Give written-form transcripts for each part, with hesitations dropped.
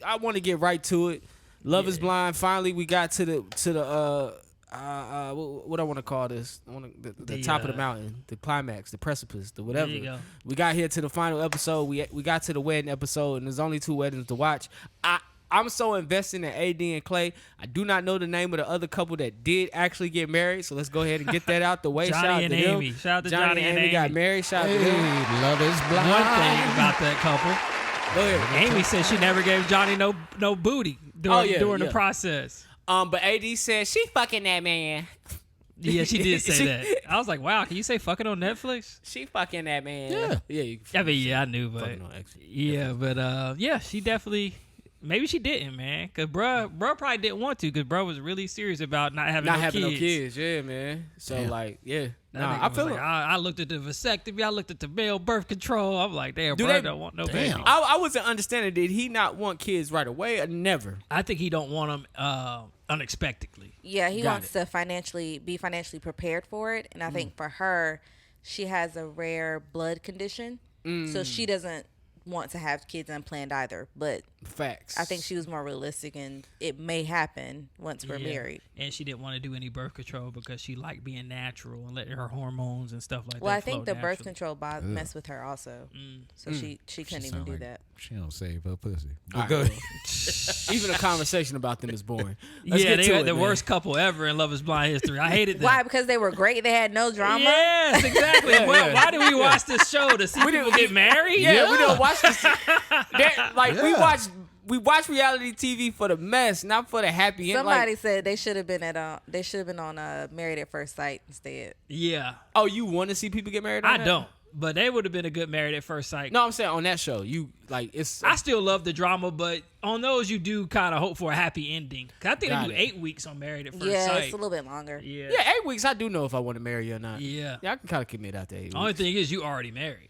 I want to get right to it. Love is Blind. Finally, we got to the what I want to call this? The top of the mountain, the climax, the precipice, the whatever. There you go. We got here to the final episode. We got to the wedding episode, and there's only 2 weddings to watch. I'm so invested in AD and Clay. I do not know the name of the other couple that did actually get married, so let's go ahead and get that out the way. Johnny and Amy. Shout out to Johnny and Amy. Got married. Shout out to them. Love is blind. One thing about that couple. Go ahead. Amy said she never gave Johnny no booty during the process. But AD said she fucking that man. Yeah, she did say that. I was like, wow, can you say fucking on Netflix? She fucking that man. Yeah. I mean, yeah, I knew, but she definitely. Maybe she didn't, man, because bruh probably didn't want to, because bruh was really serious about not having no kids. Yeah, man. So I feel like, I looked at the vasectomy, I looked at the male birth control. I'm like, damn, bruh don't want no baby. I wasn't understanding. Did he not want kids right away or never? I think he don't want them unexpectedly. Yeah, he wants to be financially prepared for it, and I think for her, she has a rare blood condition, so she doesn't want to have kids unplanned either, but facts. I think she was more realistic, and it may happen once we're married. And she didn't want to do any birth control because she liked being natural and letting her hormones and stuff like that. Well, I think the naturally. birth control messed with her also, so she couldn't even do that. She don't save her pussy. Right, go even a conversation about them is boring. They were the worst couple ever in Love Is Blind history. I hated that. Why? Because they were great. They had no drama. Yes, exactly. Why do we watch this show to see people get married? Yeah, we don't watch this. We watch reality TV for the mess, not for the happy end. Somebody said they should have been on Married at First Sight instead. Yeah. Oh, you want to see people get married? I don't. But they would have been a good Married at First Sight. No, I'm saying on that show, I still love the drama, but on those you do kind of hope for a happy ending. Cause I think they do 8 weeks on Married at First Sight. Yeah, it's a little bit longer. Yeah, 8 weeks. I do know if I want to marry you or not. Yeah, I can kind of commit after 8 weeks. Only thing is you already married.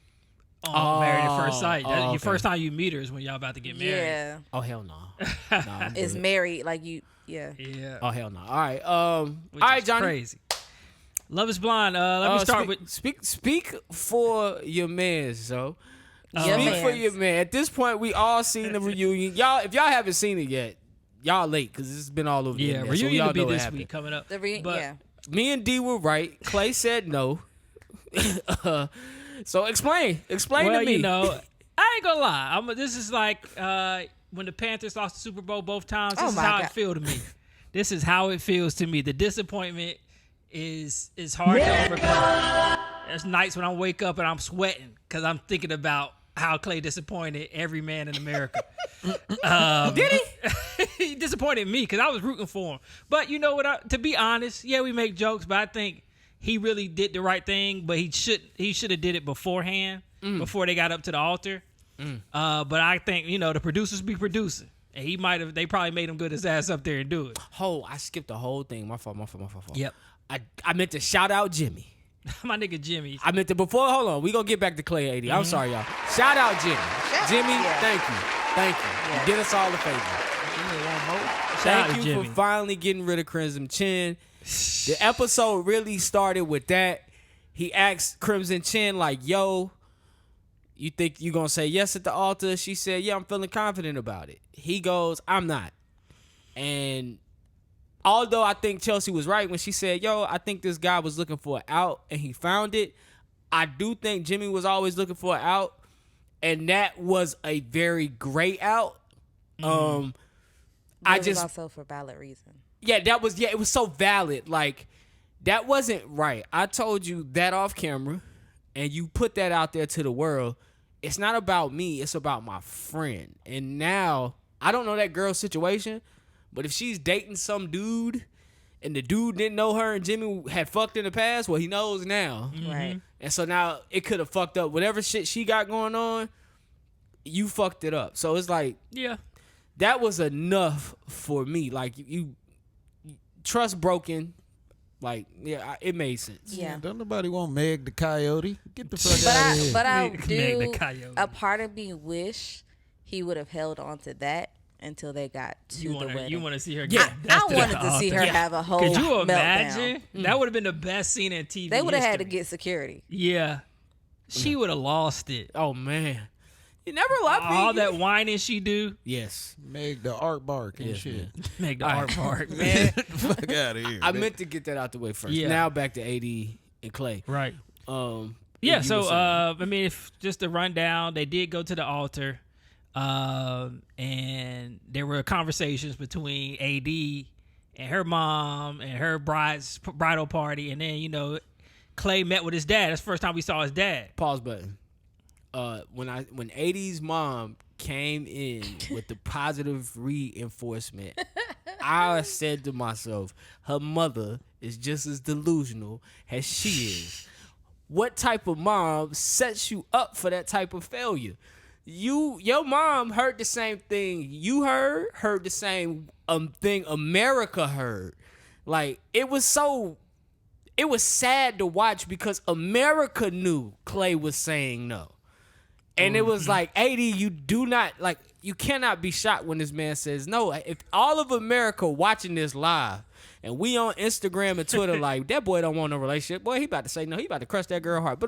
Married at First Sight. Your first time you meet her is when y'all about to get married. Yeah. Oh hell no. It's married like you. Yeah. Yeah. Oh hell no. All right. All right, Johnny. Crazy. Love Is Blind. Let me start with speak for your man, so. Speak for your man. At this point, we all seen the reunion. Y'all, if y'all haven't seen it yet, y'all late because it's been all over. Yeah, the reunion so will be this week coming up. Me and D were right. Clay said no. So explain to me. You know, I ain't gonna lie. This is like when the Panthers lost the Super Bowl both times. This is how it feels to me. This is how it feels to me. The disappointment is hard to overcome. There's nights when I wake up and I'm sweating because I'm thinking about how Clay disappointed every man in America. Did he? He disappointed me because I was rooting for him. But you know what? To be honest, yeah, we make jokes, but I think he really did the right thing. But he should have did it beforehand, before they got up to the altar. But I think the producers be producing. And they probably made him good his ass up there and do it. Oh, I skipped the whole thing. My fault. Yep. I meant to shout out Jimmy. My nigga Jimmy. I meant to hold on. We gonna get back to Clay AD. I'm sorry, y'all. Shout out Jimmy. Jimmy, thank you. Yeah. You did us all a favor. Thank you for finally getting rid of Crimson Chin. The episode really started with that. He asked Crimson Chin like, yo, you think you gonna say yes at the altar? She said, yeah, I'm feeling confident about it. He goes, I'm not. And although I think Chelsea was right when she said, yo, I think this guy was looking for an out and he found it, I do think Jimmy was always looking for an out, and that was a very great out. But it was also for valid reason. Yeah, it was so valid. Like, that wasn't right. I told you that off camera, and you put that out there to the world. It's not about me, it's about my friend. And now, I don't know that girl's situation, but if she's dating some dude and the dude didn't know her and Jimmy had fucked in the past, well, he knows now. Right. And so now it could have fucked up whatever shit she got going on. You fucked it up. So it's like, yeah, that was enough for me. Like, you trust broken. Like, yeah, it made sense. Yeah. Don't nobody want Meg the Coyote. Get the fuck out of here. But I Meg do. the Coyote. A part of me wish he would have held on to that until they got to the wedding. You want to see her I wanted to see her have a whole Could you meltdown. imagine? That would have been the best scene in TV They would have had to history. get security. Yeah. She would have lost it. Oh, man. You never loved me. All that whining she do. Yes. Meg the art bark and shit. Make the art part, man. Fuck out of here. I meant to get that out the way first. Yeah. Now back to AD and Clay. Right. Yeah. So I mean, if just to run down, they did go to the altar, and there were conversations between AD and her mom and her bridal party, and then Clay met with his dad. That's the first time we saw his dad. Pause button. When AD's mom came in with the positive reinforcement, I said to myself, her mother is just as delusional as she is. What type of mom sets you up for that type of failure? Your mom heard the same thing you heard the same thing America heard. Like, it was sad to watch because America knew Clay was saying no. And it was like, AD, you cannot be shocked when this man says no. If all of America watching this live and we on Instagram and Twitter like, that boy don't want no relationship, boy, he about to say no. He about to crush that girl heart.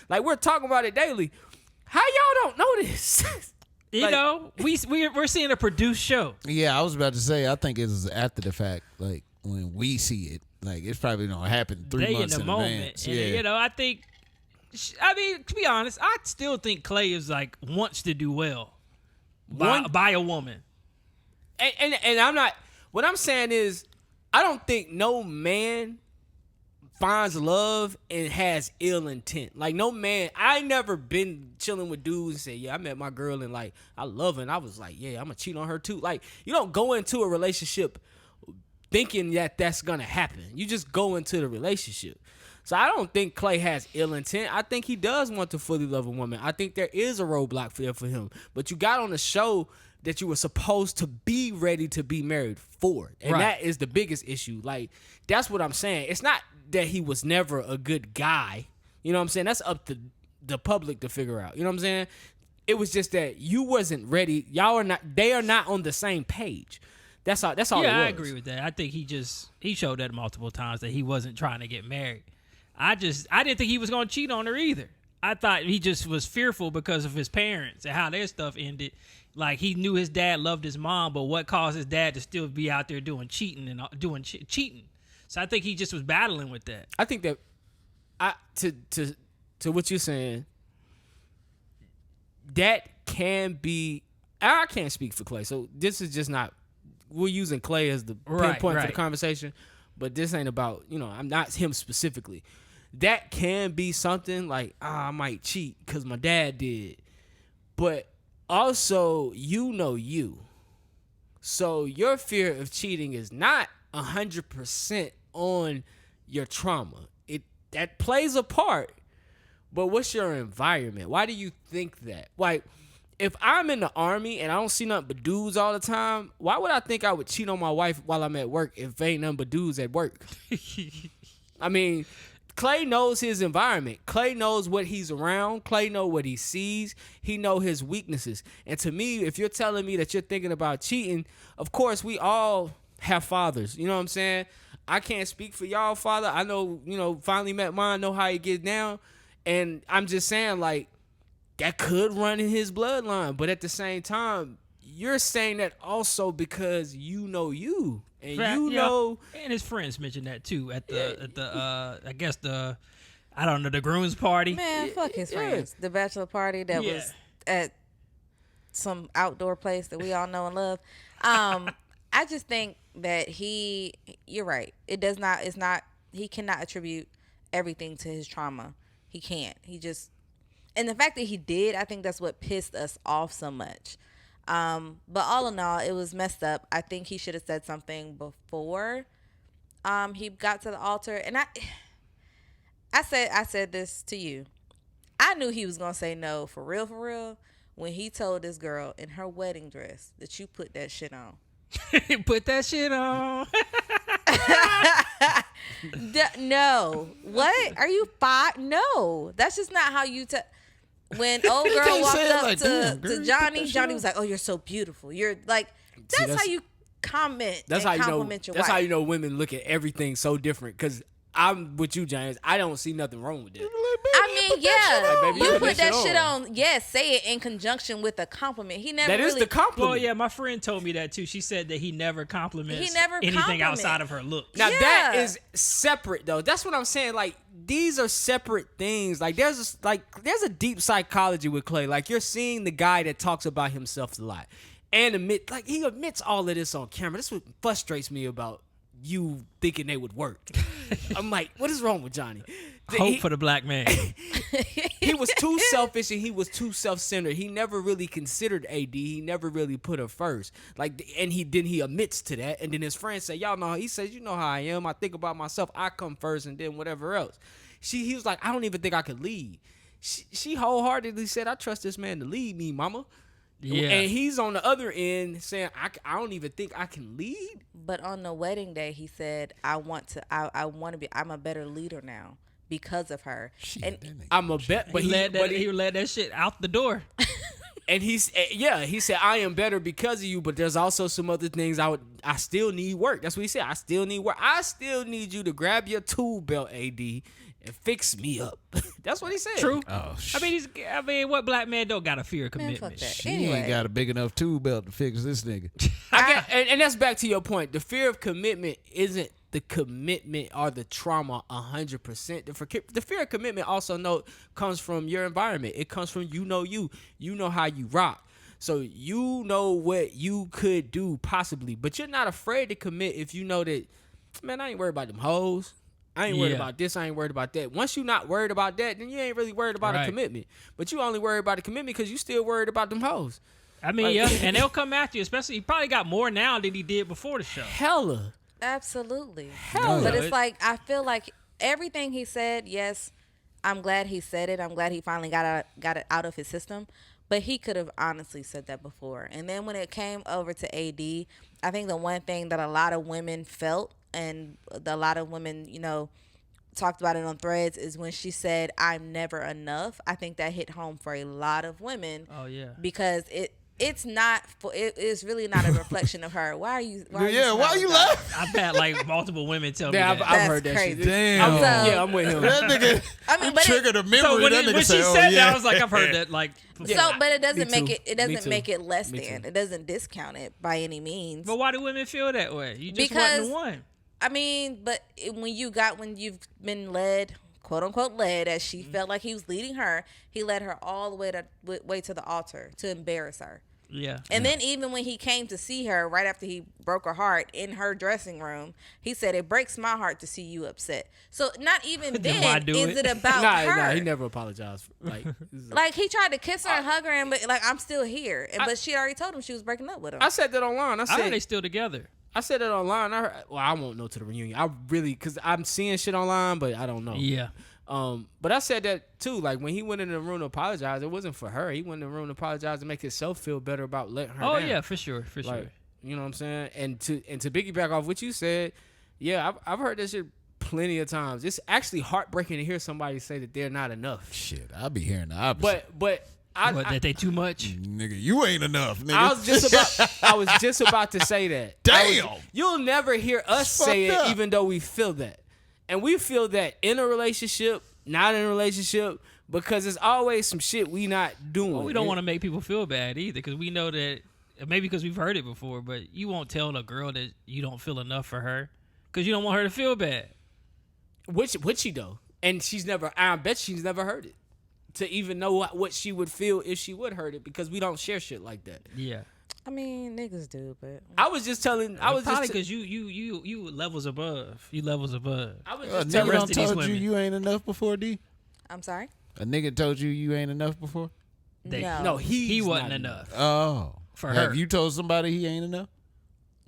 Like, we're talking about it daily. How y'all don't know this? We're seeing a produced show. Yeah, I was about to say, I think it's after the fact, like, when we see it. Like, it's probably going to happen 3 months in advance. And, I think, to be honest, I still think Clay is like wants to do well by a woman. And I'm not, what I'm saying is, I don't think no man finds love and has ill intent. Like, no man, I never been chilling with dudes and say, yeah, I met my girl and like, I love her. And I was like, yeah, I'm going to cheat on her too. Like, you don't go into a relationship thinking that that's going to happen. You just go into the relationship. So I don't think Clay has ill intent. I think he does want to fully love a woman. I think there is a roadblock for him. But you got on the show that you were supposed to be ready to be married for. And that is the biggest issue. Like, that's what I'm saying. It's not that he was never a good guy. You know what I'm saying? That's up to the public to figure out. You know what I'm saying? It was just that you wasn't ready. They are not on the same page. That's all it was. Yeah, I agree with that. I think he showed that multiple times that he wasn't trying to get married. I didn't think he was going to cheat on her either. I thought he just was fearful because of his parents and how their stuff ended. Like, he knew his dad loved his mom, but what caused his dad to still be out there doing cheating and doing cheating? So I think he just was battling with that. I think that to what you're saying, that can be. I can't speak for Clay, so this is just not. We're using Clay as the pinpoint for the conversation, but this ain't about, I'm not him specifically. That can be something like, I might cheat because my dad did. But also, you. So your fear of cheating is not 100% on your trauma. That plays a part. But what's your environment? Why do you think that? Like, if I'm in the Army and I don't see nothing but dudes all the time, why would I think I would cheat on my wife while I'm at work if ain't nothing but dudes at work? I mean, Clay knows his environment. Clay knows what he's around. Clay knows what he sees. He knows his weaknesses. And to me, if you're telling me that you're thinking about cheating, of course, we all have fathers. You know what I'm saying? I can't speak for y'all, father. I know, finally met mine, know how he gets down. And I'm just saying, like, that could run in his bloodline, but at the same time, you're saying that also because you know you, and and his friends mentioned that too at the I guess the groom's party. Man, fuck his friends. The bachelor party that was at some outdoor place that we all know and love. I just think that you're right. He cannot attribute everything to his trauma. He can't. And the fact that he did, I think that's what pissed us off so much. But all in all, it was messed up. I think he should have said something before he got to the altar. And I said this to you. I knew he was going to say no for real, when he told this girl in her wedding dress that you put that shit on. Put that shit on. No. What? Are you five? No. That's just not how you when old girl walked up to Johnny was like, "Oh, you're so beautiful." You're like, that's how you comment. That's and how compliment your That's wife. how you know women look at everything so different. Because I'm with you, James. I don't see nothing wrong with that. I mean, yeah, baby, you put that shit on. Yes, say it in conjunction with a compliment. He never. That is the compliment. Well, yeah, my friend told me that too. She said that he never compliments anything outside of her looks. Now that is separate, though. That's what I'm saying. Like these are separate things. Like there's a deep psychology with Clay. Like you're seeing the guy that talks about himself a lot and he admits all of this on camera. This is what frustrates me about you thinking they would work. I'm like, what is wrong with Johnny? Hope for the black man. He was too selfish and he was too self-centered. He never really considered AD. He never really put her first. And he admits to that. And then his friends say, y'all know. He says, you know how I am. I think about myself. I come first and then whatever else. He was like, I don't even think I could lead. She wholeheartedly said, I trust this man to lead me, mama. Yeah. And he's on the other end saying, I don't even think I can lead. But on the wedding day, he said, I want to be, I'm a better leader now because of her. And I'm a bet, but he let that shit out the door. And he said, I am better because of you, but there's also some other things I still need work. That's what he said. I still need work. I still need you to grab your tool belt, AD, and fix me up. That's what he said. True. Oh, I mean, what black man don't got a fear of commitment? She ain't got a big enough tool belt to fix this nigga. And that's back to your point. The fear of commitment isn't the commitment or the trauma 100%. The fear of commitment also comes from your environment. It comes from you know how you rock. So you know what you could do possibly, but you're not afraid to commit if you know that, man, I ain't worried about them hoes. I ain't worried about this. I ain't worried about that. Once you're not worried about that, then you ain't really worried about a commitment. But you only worried about a commitment because you still worried about them hoes. I mean, and they'll come after you, especially he probably got more now than he did before the show. Hella. Absolutely. Hella. But it's like, I feel like everything he said, yes, I'm glad he said it. I'm glad he finally got it out of his system. But he could have honestly said that before. And then when it came over to AD, I think the one thing that a lot of women felt, and a lot of women, talked about it on threads, is when she said, I'm never enough. I think that hit home for a lot of women. Oh, yeah. Because it's really not a reflection of her. Why are you laughing? I've had like multiple women tell me that. I've heard that crazy. shit. Damn. I'm with him. That nigga, but triggered a memory. So when she said that, I was like, I've heard that. Like, but it doesn't make it less than. It doesn't discount it by any means. But why do women feel that way? You just wasn't the one. I mean, but when you've been led, quote unquote led, as she felt like he was leading her, he led her all the way to the altar to embarrass her. Yeah. And then even when he came to see her right after he broke her heart in her dressing room, he said, it breaks my heart to see you upset. So not even then is it about her. Nah, he never apologized. Like he tried to kiss her and hug her, and but like, I'm still here. But she already told him she was breaking up with him. I said that online. I said they still together. I said that online. I won't know to the reunion. I really, because I'm seeing shit online, but I don't know. Yeah. But I said that too. Like when he went in the room to apologize, it wasn't for her. He went in the room to apologize to make himself feel better about letting her down. Oh yeah, for sure. You know what I'm saying? And to piggyback off what you said, yeah, I've heard that shit plenty of times. It's actually heartbreaking to hear somebody say that they're not enough. Shit, I'll be hearing the opposite. But that they too much? Nigga, you ain't enough, nigga. I was just about to say that. Damn. You'll never hear us say it, even though we feel that. And we feel that in a relationship, not in a relationship, because there's always some shit we not doing. Well, we don't want to make people feel bad either, because we know that, maybe because we've heard it before, but you won't tell a girl that you don't feel enough for her, because you don't want her to feel bad. Would she though? And I bet she's never heard it, to even know what she would feel if she would heard it, because we don't share shit like that. Yeah. I mean, niggas do, but I was just telling. Probably because you levels above. You levels above. I was just telling. A nigga told you ain't enough before, D? I'm sorry? A nigga told you ain't enough before? No, he wasn't enough. Oh. For her. Have you told somebody he ain't enough?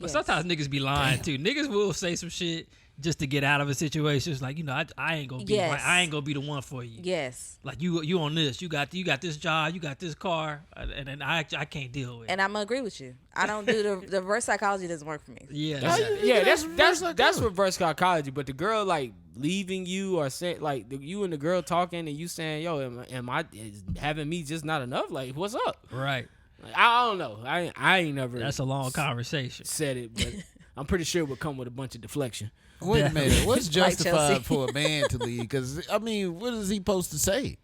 But sometimes niggas be lying too. Niggas will say some shit just to get out of a situation. It's like, I ain't gonna be right. I ain't gonna be the one for you. Yes. Like you on this. You got this job. You got this car, and then I can't deal with it. And I'm gonna agree with you. I don't do the reverse psychology doesn't work for me. Yeah. That's reverse psychology. But the girl like leaving you, or saying like you and the girl talking and you saying, yo, am I having me just not enough? Like, what's up? Right. Like, I don't know. I ain't never. That's a long conversation. Said it, but I'm pretty sure it would come with a bunch of deflection. Wait a minute. What's justified Chelsea. for a man to leave? Because, I mean, what is he supposed to say?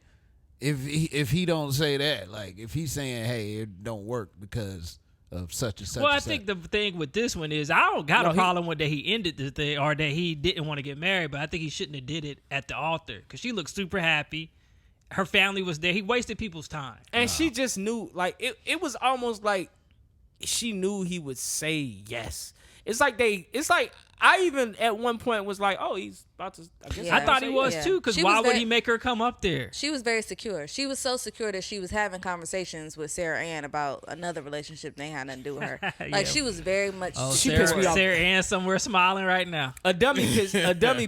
If he don't say that, like, if he's saying, hey, it don't work because of such and such. Well, and I such. think the thing with this one is I don't got a problem with that he ended the thing or that he didn't want to get married, but I think he shouldn't have did it at the altar because she looked super happy. Her family was there. He wasted people's time. And she just knew, like, it was almost like she knew he would say yes. It's like I even at one point was like, oh, he's about to. I guess I thought he was too, because why would he make her come up there? She was very secure. She was so secure that she was having conversations with Sarah Ann about another relationship they had nothing to do with her. Like she was very much. She pissed me off. Sarah Ann somewhere smiling right now. A dummy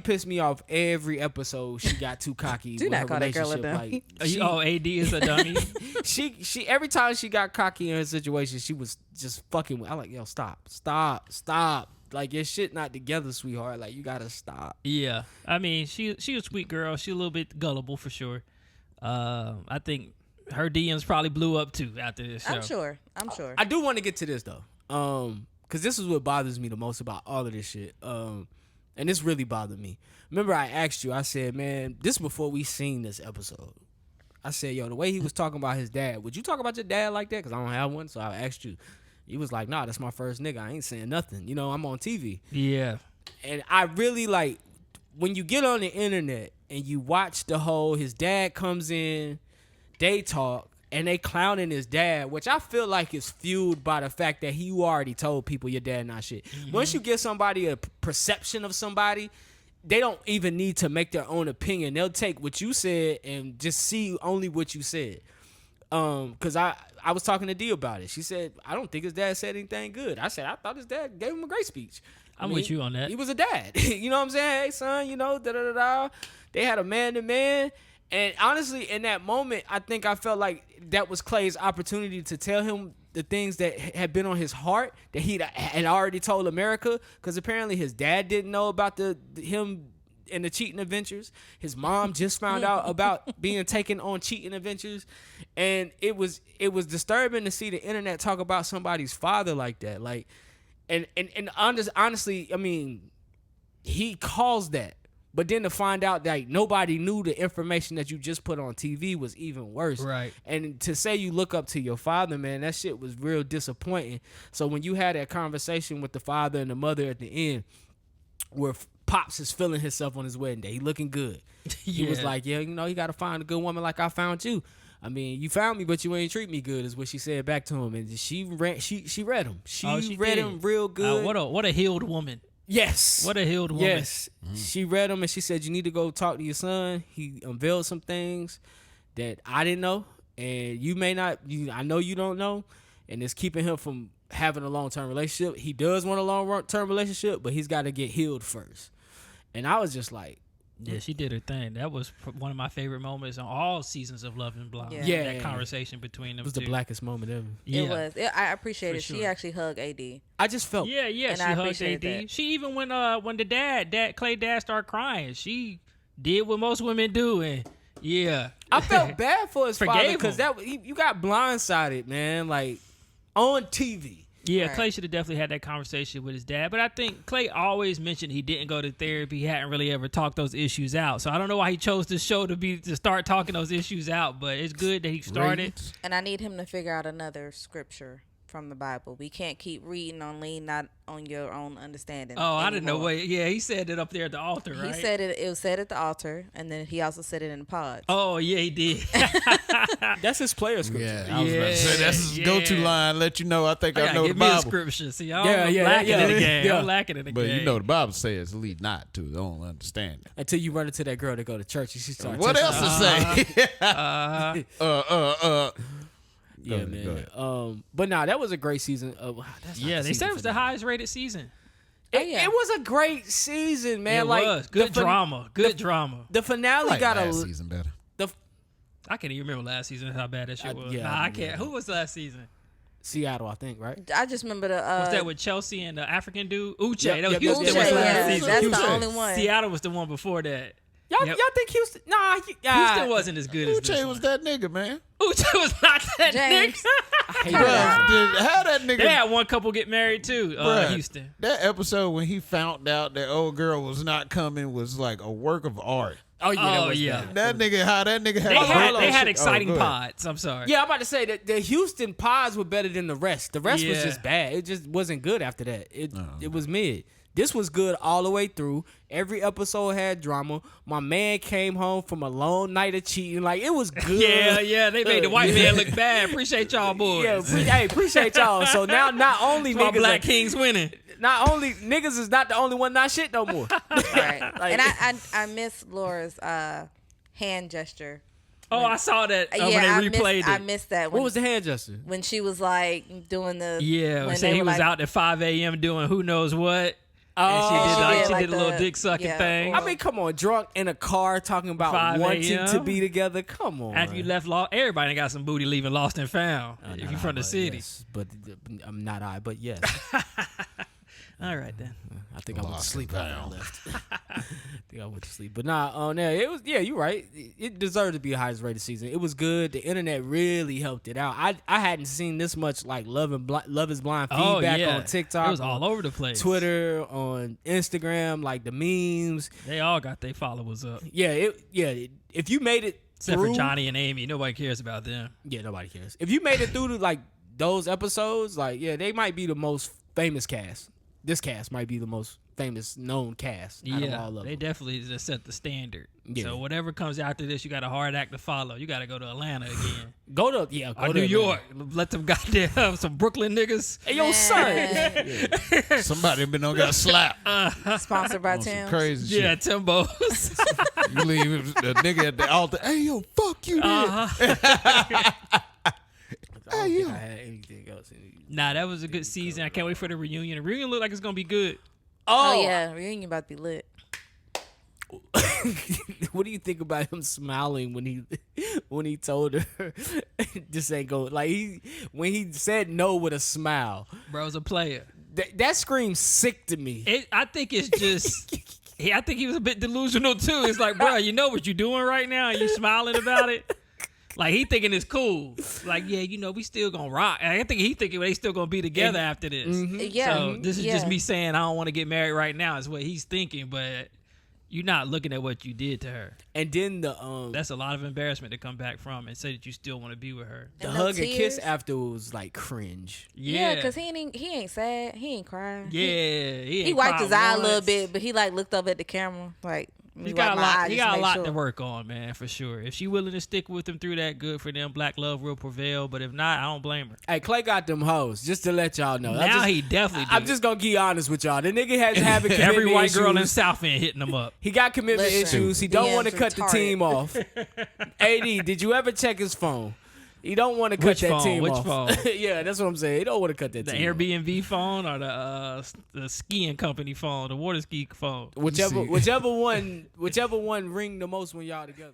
pissed me off every episode. She got too cocky. Do with not her call that girl a relationship. dummy. AD is a dummy. She every time she got cocky in her situation, she was just fucking with. I'm like, yo, stop. Like, your shit not together, sweetheart. Like, you gotta stop. Yeah, I mean, she a sweet girl. She a little bit gullible for sure. I think her DMs probably blew up too after this show. I'm sure. I do want to get to this though, because this is what bothers me the most about all of this shit. And this really bothered me. Remember, I asked you. I said, man, this before we seen this episode. I said, yo, the way he was talking about his dad. Would you talk about your dad like that? Because I don't have one, so I asked you. He was like, nah, that's my first nigga. I ain't saying nothing. You know, I'm on TV. Yeah. And I really like, when you get on the internet and you watch the whole, his dad comes in, they talk, and they clowning his dad, which I feel like is fueled by the fact that you already told people your dad not shit. Mm-hmm. Once you give somebody a perception of somebody, they don't even need to make their own opinion. They'll take what you said and just see only what you said. Because I was talking to Dee about it. She said, I don't think his dad said anything good. I said, I thought his dad gave him a great speech. I'm with you on that. He was a dad. You know what I'm saying? Hey, son, you know, da-da-da-da. They had a man-to-man. And honestly, in that moment, I think I felt like that was Clay's opportunity to tell him the things that had been on his heart that he had already told America. Because apparently his dad didn't know about him and the cheating adventures. His mom just found out about being taken on cheating adventures, and it was disturbing to see the internet talk about somebody's father like that. Like, and honestly, I mean, he caused that, but then to find out that nobody knew the information that you just put on TV was even worse. Right. And to say you look up to your father, man, that shit was real disappointing. So when you had that conversation with the father and the mother at the end, where Pops is feeling himself on his wedding day. He looking good. He was like, yeah, you know, you got to find a good woman like I found you. I mean, you found me, but you ain't treat me good, is what she said back to him. And she read him. She read him real good. What a healed woman. Yes. What a healed woman. Yes. She read him and she said, you need to go talk to your son. He unveiled some things that I didn't know. And you may not, I know you don't know. And it's keeping him from having a long-term relationship. He does want a long-term relationship, but he's got to get healed first. And I was just like, yeah, she did her thing. That was one of my favorite moments on all seasons of Love and Blind. Yeah. That conversation between them. It was two. the blackest moment ever. Yeah. It was. I appreciate it. Sure. She actually hugged AD. I just felt. Yeah. And She I hugged AD. that. She even when the Clay dad started crying, she did what most women do, and yeah. I felt bad for his father Forgave because him. you got blindsided, man. Like on TV. Yeah, Right. Clay should have definitely had that conversation with his dad. But I think Clay always mentioned he didn't go to therapy. He hadn't really ever talked those issues out. So I don't know why he chose this show to start talking those issues out. But it's good that he started. And I need him to figure out another scripture from the Bible. We can't keep reading on lean not on your own understanding. Oh, I didn't know. anymore. Wait, yeah, he said it up there at the altar, right? He said it. It was said at the altar, and then he also said it in the pod. Oh, yeah, he did. That's his player scripture. Yeah, I was about to say that's his go-to line. Let you know, I think I know the give me a Bible. scripture. See, I'm Yeah, lacking in the yeah. game. Yeah. I'm lacking in the But game. you know the Bible says lead not to. Don't understand it. Until you run into that girl that go to church and she starts. What else to say? Yeah, ahead, man. go ahead. But nah, that was a great season. They said it was the highest rated season. It was a great season, man. It like was good drama. Good drama. The finale Like got last season better. I can't even remember last season how bad that shit was. yeah, Nah, I yeah. can't. Who was last season? Seattle, I think, right? I just remember the. Was that with Chelsea and the African dude? Uche. Yep, that was yep, Houston yep, was yep, last yeah, season. That's Houston. the only one. Seattle was the one before that. Y'all think Houston? Nah, Houston wasn't as good as this Uche was that nigga, man. Uche was not that James. nigga. How that nigga? They had one couple get married too. Houston. That episode when he found out that old girl was not coming was like a work of art. Oh yeah, Oh yeah. That nigga had They had exciting pods. I'm sorry. Yeah, I'm about to say that the Houston pods were better than the rest. The rest was just bad. It just wasn't good after that. It was mid. This was good all the way through. Every episode had drama. My man came home from a long night of cheating. Like, it was good. Yeah. They made the white man look bad. Appreciate y'all, boys. Yeah, appreciate y'all. So now not only my niggas Black Kings winning. Not only niggas is not the only one not shit no more. Right. Like, And I miss Laura's hand gesture. Oh, I saw that when they replayed it. I missed that. what was the hand gesture? When she was like doing the when he was out at 5 a.m. doing who knows what. Oh, and she did a little dick sucking thing. I mean, come on, drunk in a car talking about wanting to be together. Come on. After you left, everybody got some booty leaving lost and found. If you're from the city, yes, but I'm not but yes. All right then. I think I went to sleep after I left. I think I went to sleep, but nah. It was you're right. It deserved to be the highest rated season. It was good. The internet really helped it out. I hadn't seen this much like Love is Blind feedback on TikTok. It was all over the place. Twitter, on Instagram, like the memes. They all got their followers up. Yeah. If you made it except through, for Johnny and Amy, nobody cares about them. Yeah, nobody cares. If you made it through to like those episodes, like they might be the most famous cast. This cast might be the most famous known cast out of all of them. They definitely just set the standard. Yeah. So whatever comes after this, you got a hard act to follow. You got to go to Atlanta again. Go to New York. Let them goddamn some Brooklyn niggas. Hey, yo, son. Somebody been got slapped. Sponsored by Tim. Crazy shit. Yeah, Timbo's. You leave the nigga at the altar. Hey, yo, fuck you, I don't think I had anything else. Nah, that was a good season. I can't wait for the reunion. The reunion look like it's gonna be good. Oh yeah, reunion about to be lit. What do you think about him smiling when he told her this ain't go like when he said no with a smile? Bro's a player. That screams sick to me. I think it's just. I think he was a bit delusional too. It's like, bro, you know what you're doing right now, and you smiling about it. Like, he thinking it's cool. Like, yeah, we still gonna rock. I think he thinking they still gonna be together after this. Mm-hmm. Yeah. So this is just me saying I don't want to get married right now is what he's thinking, but you're not looking at what you did to her. And then that's a lot of embarrassment to come back from and say that you still want to be with her. The hug and kiss after was like cringe. Yeah, because he ain't sad. He ain't crying. Yeah. He wiped his eye a little bit, but he like looked up at the camera like. He got a lot to work on, man, for sure. If she willing to stick with him through that, good for them. Black love will prevail. But if not, I don't blame her. Hey, Clay got them hoes, just to let y'all know. He definitely do. I'm just going to be honest with y'all. The nigga has having commitment every white issues. girl in the South end hitting him up. He got commitment issues. He don't want to cut the team off. AD, did you ever check his phone? He don't want to cut that team off. Which phone? Yeah, that's what I'm saying. He don't want to cut that team off. The Airbnb phone or the skiing company phone, the water ski phone. Whichever one ring the most when y'all together.